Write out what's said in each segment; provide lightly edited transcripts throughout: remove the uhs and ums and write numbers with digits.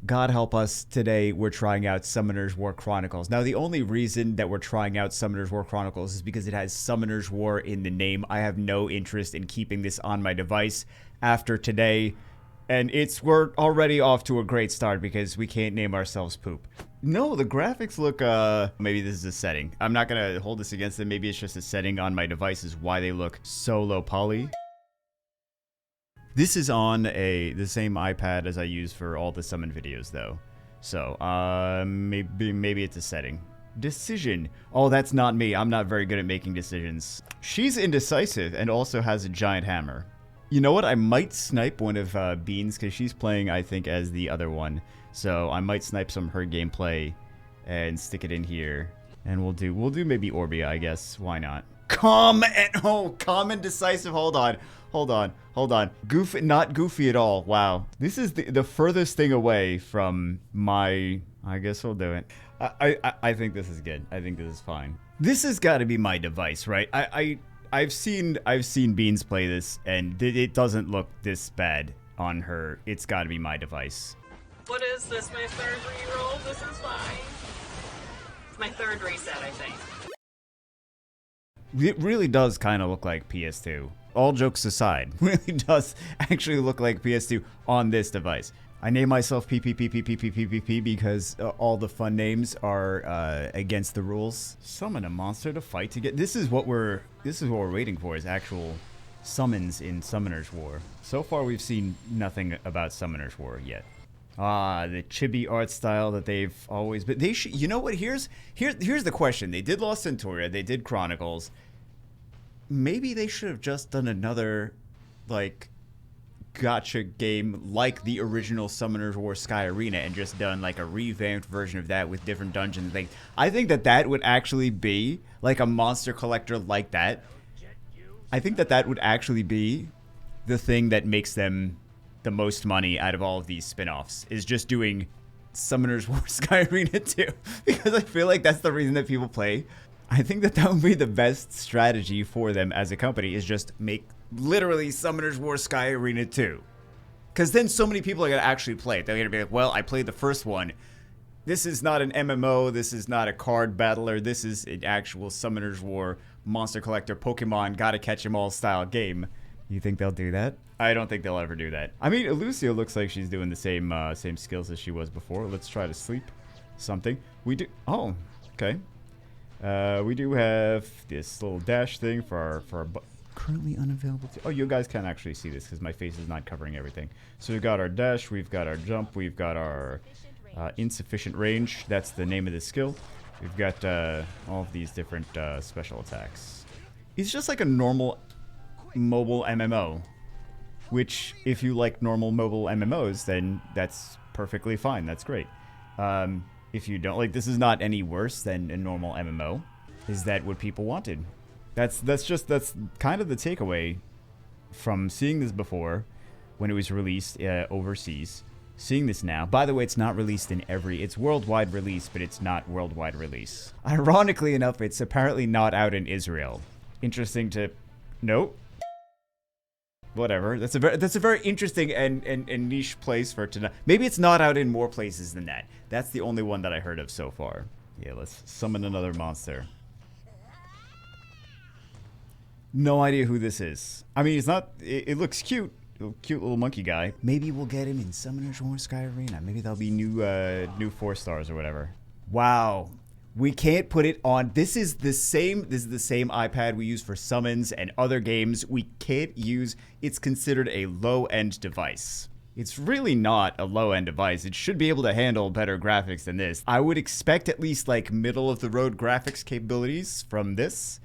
God help us, today we're trying out Summoners War Chronicles. Now, the only reason that we're trying out Summoners War Chronicles is because it has Summoners War in the name. I have no interest in keeping this on my device after today, and we're already off to a great start because we can't name ourselves Poop. No, the graphics look, maybe this is a setting. I'm not gonna hold this against them. Maybe it's just a setting on my device is why they look so low poly. This is on the same iPad as I use for all the summon videos, though. So, maybe it's a setting. Decision. Oh, that's not me. I'm not very good at making decisions. She's indecisive and also has a giant hammer. You know what? I might snipe one of Beans because she's playing, I think, as the other one. So I might snipe some of her gameplay and stick it in here. And we'll do maybe Orbia, I guess. Why not? Calm and decisive. Hold on. Goofy, not goofy at all. Wow. This is the furthest thing away from my... I guess we'll do it. I think this is good. I think this is fine. This has got to be my device, right? I've seen Beans play this, and it doesn't look this bad on her. It's got to be my device. What is this? My third reroll? This is fine. It's my third reset, I think. It really does kind of look like PS2. All jokes aside, really does actually look like PS2 on this device. I name myself PPPPPPPPP because all the fun names are against the rules. Summon a monster to fight to get. This is what we're waiting for, is actual summons in Summoners War. So far, we've seen nothing about Summoners War yet. Ah, the chibi art style that they've always been. They should. You know what? Here's the question. They did Lost Centauria. They did Chronicles. Maybe they should have just done another, like, gacha game like the original Summoners War Sky Arena and just done like a revamped version of that with different dungeons and things. I think that would actually be like a monster collector like that. I think that would actually be the thing that makes them the most money out of all of these spin-offs, is just doing Summoners War Sky Arena 2. Because I feel like that's the reason that people play. I think that would be the best strategy for them as a company, is just make literally Summoners War Sky Arena 2. Because then so many people are going to actually play it. They're going to be like, well, I played the first one. This is not an MMO. This is not a card battler. This is an actual Summoners War monster collector Pokemon gotta catch 'em all style game. You think they'll do that? I don't think they'll ever do that. I mean, Lucio looks like she's doing the same skills as she was before. Let's try to sleep something. We do... Oh, okay. We do have this little dash thing for our currently unavailable. Oh, you guys can't actually see this because my face is not covering everything. So we've got our dash, we've got our jump, we've got our insufficient range. That's the name of the skill. We've got all of these different special attacks. It's just like a normal mobile MMO, which if you like normal mobile MMOs, then that's perfectly fine. That's great. If you don't, like, this is not any worse than a normal MMO. Is that what people wanted? That's kind of the takeaway from seeing this before when it was released overseas. Seeing this now. By the way, it's not released in it's worldwide release, but it's not worldwide release. Ironically enough, it's apparently not out in Israel. Interesting to note. Whatever. That's a very interesting and niche place for it to not. Maybe it's not out in more places than that. That's the only one that I heard of so far. Yeah, let's summon another monster. No idea who this is. I mean, it's not. It looks cute. Cute little monkey guy. Maybe we'll get him in Summoners War Sky Arena. Maybe that'll be new 4 stars or whatever. Wow. We can't put it on. This is the same iPad we use for summons and other games. We can't use. It's considered a low-end device. It's really not a low-end device. It should be able to handle better graphics than this. I would expect at least like middle-of-the-road graphics capabilities from this.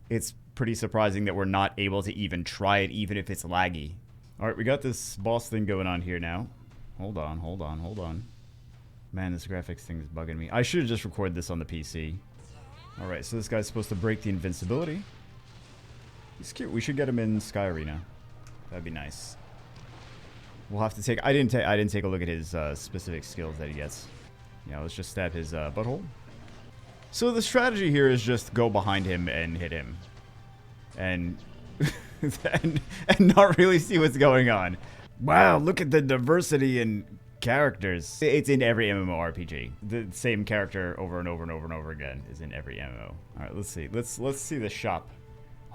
It's pretty surprising that we're not able to even try it, even if it's laggy. All right, we got this boss thing going on here now. Hold on. Man, this graphics thing is bugging me. I should have just recorded this on the PC. All right, so this guy's supposed to break the invincibility. He's cute. We should get him in Sky Arena. That'd be nice. We'll have to take... I didn't take a look at his specific skills that he gets. Yeah, let's just stab his butthole. So the strategy here is just go behind him and hit him. And... and not really see what's going on. Wow, look at the diversity and characters. It's in every MMORPG. The same character over and over and over and over again is in every MMO. All right, let's see. Let's see the shop.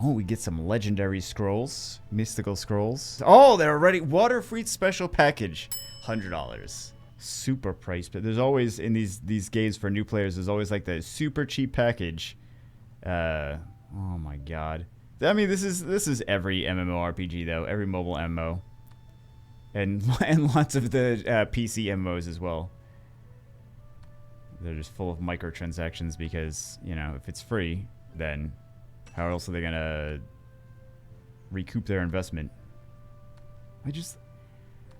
Oh, we get some legendary scrolls, mystical scrolls. Oh, they're already water-free special package, $100. Super price, but there's always in these games for new players. There's always like the super cheap package. Oh my god. I mean, this is every MMORPG though, every mobile MMO, and lots of the PC MMOs as well. They're just full of microtransactions because, you know, if it's free, then how else are they gonna recoup their investment?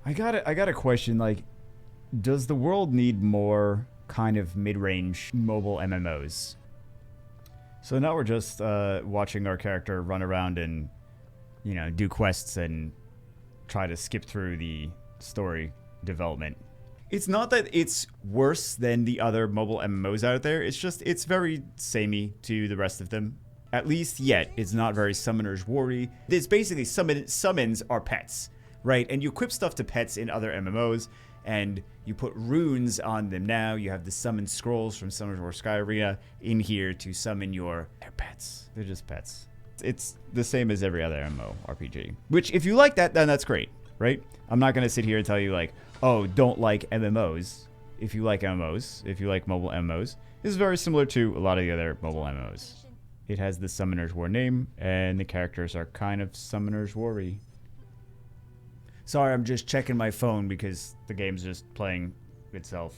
I got a question, like, does the world need more kind of mid-range mobile MMOs? So now we're just watching our character run around and, you know, do quests and try to skip through the story development. It's not that it's worse than the other mobile MMOs out there. It's just, it's very samey to the rest of them. At least yet, it's not very Summoners War-y. It's basically summons are pets, right? And you equip stuff to pets in other MMOs, and you put runes on them now. You have the summon scrolls from Summoners War Sky Arena in here to summon your pets. They're just pets. It's the same as every other MMORPG. Which, if you like that, then that's great, right? I'm not going to sit here and tell you, like, oh, don't like MMOs. If you like MMOs, if you like mobile MMOs, this is very similar to a lot of the other mobile MMOs. It has the Summoners War name, and the characters are kind of Summoners War-y. Sorry, I'm just checking my phone because the game's just playing itself.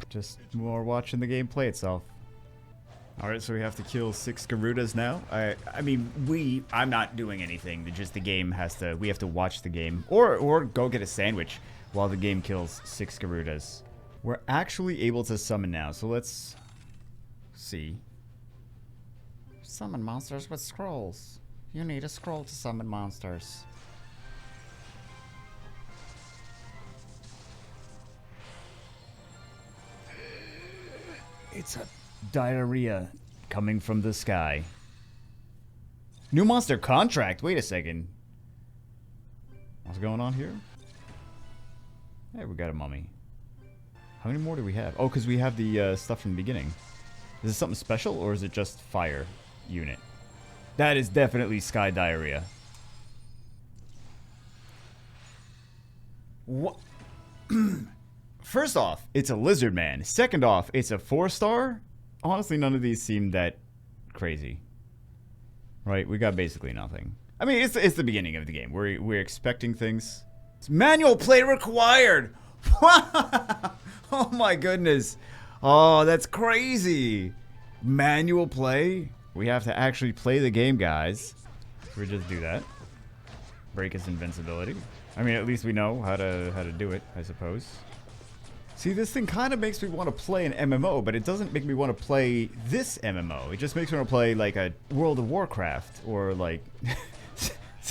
Just more watching the game play itself. Alright, so we have to kill 6 Garudas now. I mean, I'm not doing anything. Just the game has to, we have to watch the game. Or go get a sandwich while the game kills 6 Garudas. We're actually able to summon now, so let's see. Summon monsters with scrolls. You need a scroll to summon monsters. It's a diarrhea coming from the sky. New monster contract. Wait a second. What's going on here? Hey, we got a mummy. How many more do we have? Oh, because we have the stuff from the beginning. Is this something special, or is it just fire unit? That is definitely sky diarrhea. What? First off, it's a lizard man. Second off, it's a 4-star. Honestly, none of these seem that crazy. Right? We got basically nothing. I mean, it's the beginning of the game. We're expecting things. It's manual play required. Oh my goodness. Oh, that's crazy. Manual play? We have to actually play the game, guys. We just do that. Break his invincibility. I mean, at least we know how to do it, I suppose. See, this thing kind of makes me want to play an MMO, but it doesn't make me want to play this MMO. It just makes me want to play like a World of Warcraft or like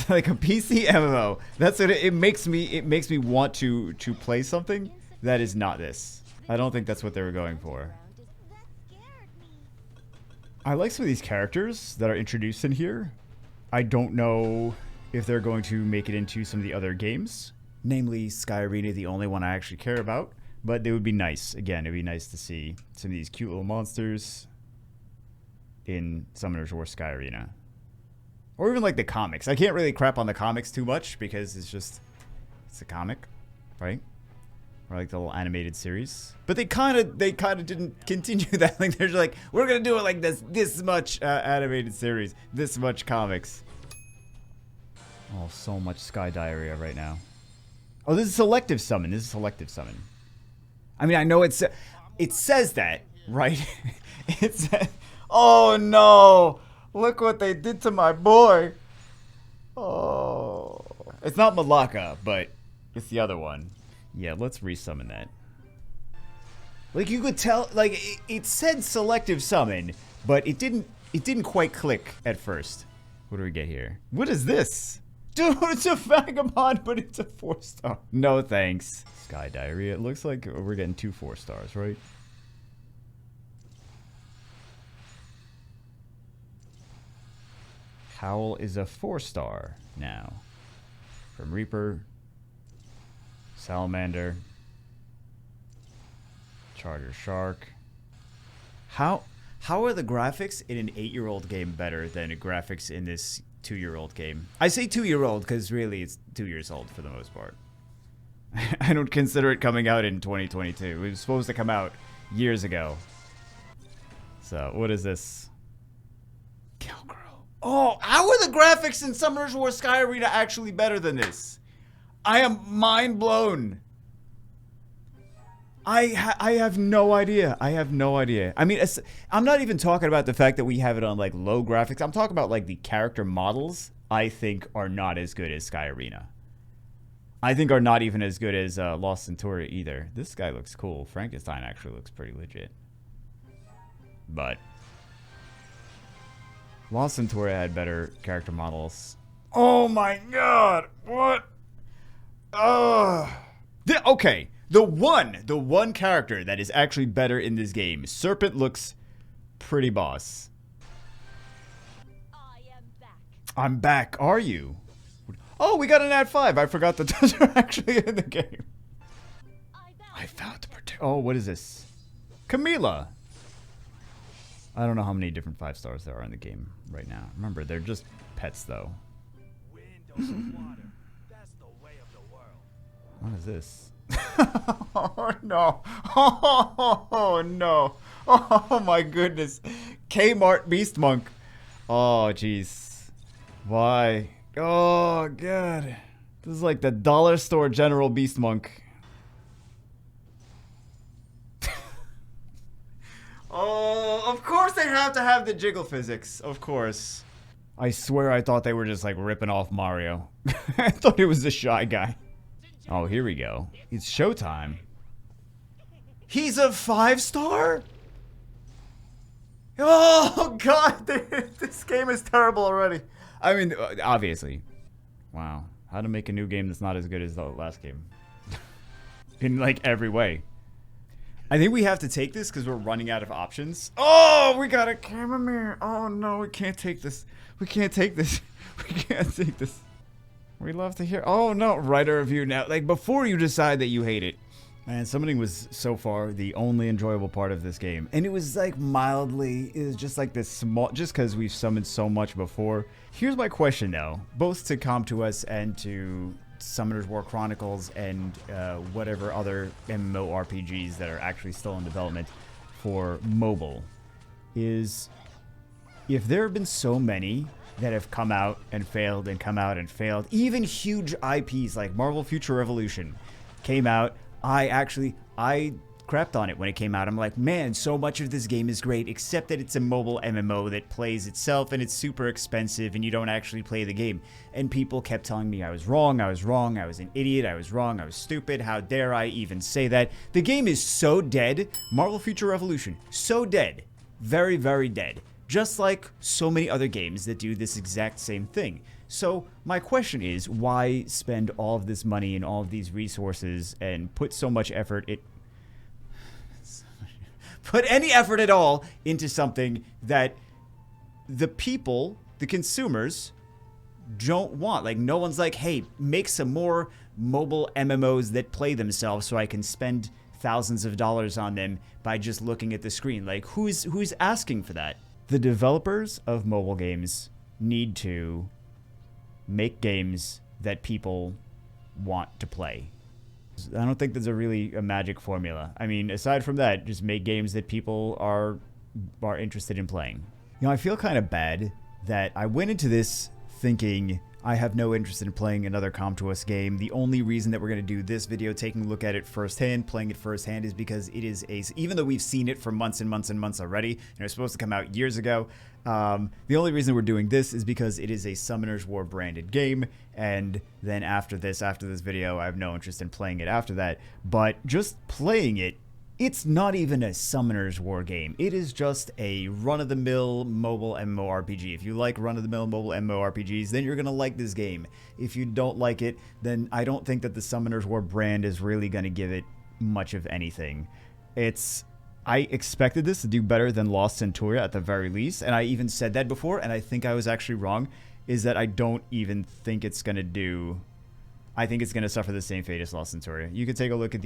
like a PC MMO. That's what it makes me. It makes me want to play something that is not this. I don't think that's what they were going for. I like some of these characters that are introduced in here. I don't know if they're going to make it into some of the other games. Namely, Sky Arena, the only one I actually care about. But it would be nice. Again, it would be nice to see some of these cute little monsters in Summoners War Sky Arena. Or even like the comics. I can't really crap on the comics too much because it's a comic, right? Or like the little animated series. But they kind of didn't continue that. Like they're just like, we're gonna do it like this much animated series, this much comics. Oh, so much sky diarrhea right now. Oh, this is selective summon. This is selective summon. I mean, I know it says that, right? It's oh no! Look what they did to my boy. Oh, it's not Malaka, but it's the other one. Yeah, let's resummon that. Like you could tell, like it said selective summon, but it didn't quite click at first. What do we get here? What is this? Dude, it's a vagabond, but it's a 4-star. No thanks. Sky diarrhea. It looks like we're getting 2 4-stars, right? Howl is a 4-star now. From Reaper. Salamander. Charger Shark. How are the graphics in an 8-year-old game better than the graphics in this 2-year-old game? I say 2-year-old because really it's 2 years old for the most part. I don't consider it coming out in 2022. It was supposed to come out years ago. So, what is this? Oh, how are the graphics in Summoners War Sky Arena actually better than this? I am mind blown. I have no idea. I have no idea. I mean, I'm not even talking about the fact that we have it on like low graphics. I'm talking about like the character models I think are not as good as Sky Arena. I think are not even as good as Lost Centuria either. This guy looks cool. Frankenstein actually looks pretty legit. But Lost Centuria had better character models. Oh my god! What? Okay. The one character that is actually better in this game. Serpent looks pretty boss. I am back. I'm back. Are you? Oh, we got an ad 5. I forgot that those are actually in the game. I found the protect. Oh, what is this? Camila. I don't know how many different 5 stars there are in the game right now. Remember, they're just pets, though. Wind over water. That's the way of the world. What is this? Oh no! Oh no! Oh my goodness! Kmart Beast Monk. Oh jeez. Why? Oh god. This is like the dollar store general Beast Monk. Oh, of course they have to have the jiggle physics. Of course. I swear I thought they were just like ripping off Mario. I thought it was the Shy Guy. Oh, here we go. It's showtime. He's a 5-star? Oh, God. This game is terrible already. I mean, obviously. Wow. How to make a new game that's not as good as the last game. In, like, every way. I think we have to take this because we're running out of options. Oh, we got a camera mirror. Oh, no. We can't take this. We can't take this. We can't take this. We love to hear. Oh no, write a review now. Like before you decide that you hate it. Man, summoning was so far the only enjoyable part of this game. And it was like mildly, it was just like this small, just because we've summoned so much before. Here's my question though, both to Come2Us and to Summoners War Chronicles and whatever other MMORPGs that are actually still in development for mobile, is if there have been so many that have come out and failed and come out and failed. Even huge IPs like Marvel Future Revolution came out. I crapped on it when it came out. I'm like, man, so much of this game is great, except that it's a mobile MMO that plays itself and it's super expensive and you don't actually play the game. And people kept telling me I was wrong, I was wrong, I was an idiot, I was wrong, I was stupid. How dare I even say that? The game is so dead. Marvel Future Revolution, so dead. Very, very dead. Just like so many other games that do this exact same thing. So my question is, why spend all of this money and all of these resources and put so much effort, put any effort at all into something that the people, the consumers, don't want? Like no one's like, hey, make some more mobile MMOs that play themselves so I can spend thousands of dollars on them by just looking at the screen. Like who's asking for that? The developers of mobile games need to make games that people want to play. I don't think there's a magic formula. I mean, aside from that, just make games that people are interested in playing. You know, I feel kind of bad that I went into this thinking I have no interest in playing another Come2Us game. The only reason that we're going to do this video, taking a look at it firsthand, playing it firsthand, is because it is even though we've seen it for months and months and months already, and it was supposed to come out years ago, the only reason we're doing this is because it is a Summoners War branded game, and then after this video, I have no interest in playing it after that. But just playing it, it's not even a Summoners War game. It is just a run-of-the-mill mobile MMORPG. If you like run-of-the-mill mobile MMORPGs, then you're going to like this game. If you don't like it, then I don't think that the Summoners War brand is really going to give it much of anything. I expected this to do better than Lost Centuria at the very least, and I even said that before, and I think I was actually wrong, is that I don't even think it's going to do... I think it's going to suffer the same fate as Lost Centuria. You can take a look at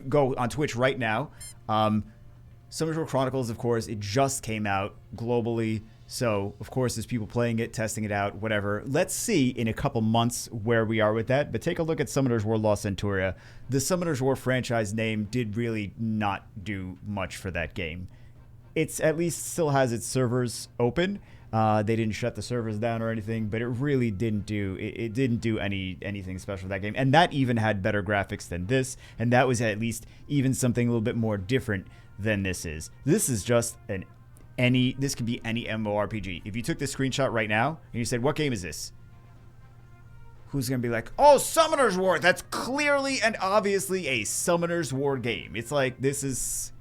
go on Twitch right now. Summoners War Chronicles, of course, it just came out globally. So, of course, there's people playing it, testing it out, whatever. Let's see in a couple months where we are with that. But take a look at Summoners War Lost Centuria. The Summoners War franchise name did really not do much for that game. It's at least still has its servers open. They didn't shut the servers down or anything, but it really didn't do it didn't do anything special for that game. And that even had better graphics than this, and that was at least even something a little bit more different than this is. This is just this could be any MMORPG. If you took this screenshot right now and you said, "What game is this?" Who's going to be like, "Oh, Summoners War. That's clearly and obviously a Summoners War game." It's like this is,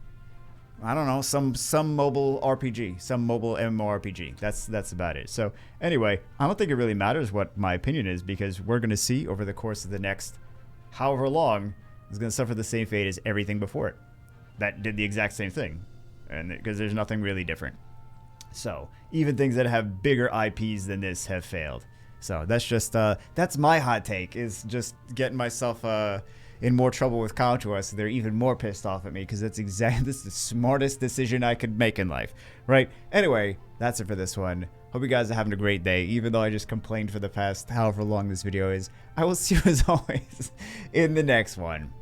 I don't know, some mobile RPG, some mobile MMORPG. That's about it. So anyway, I don't think it really matters what my opinion is, because we're going to see over the course of the next however long is going to suffer the same fate as everything before it that did the exact same thing, and because there's nothing really different. So even things that have bigger IPs than this have failed. So that's just that's my hot take, is just getting myself in more trouble with Contour, so they're even more pissed off at me, because this is the smartest decision I could make in life, right? Anyway, that's it for this one. Hope you guys are having a great day, even though I just complained for the past however long this video is. I will see you as always in the next one.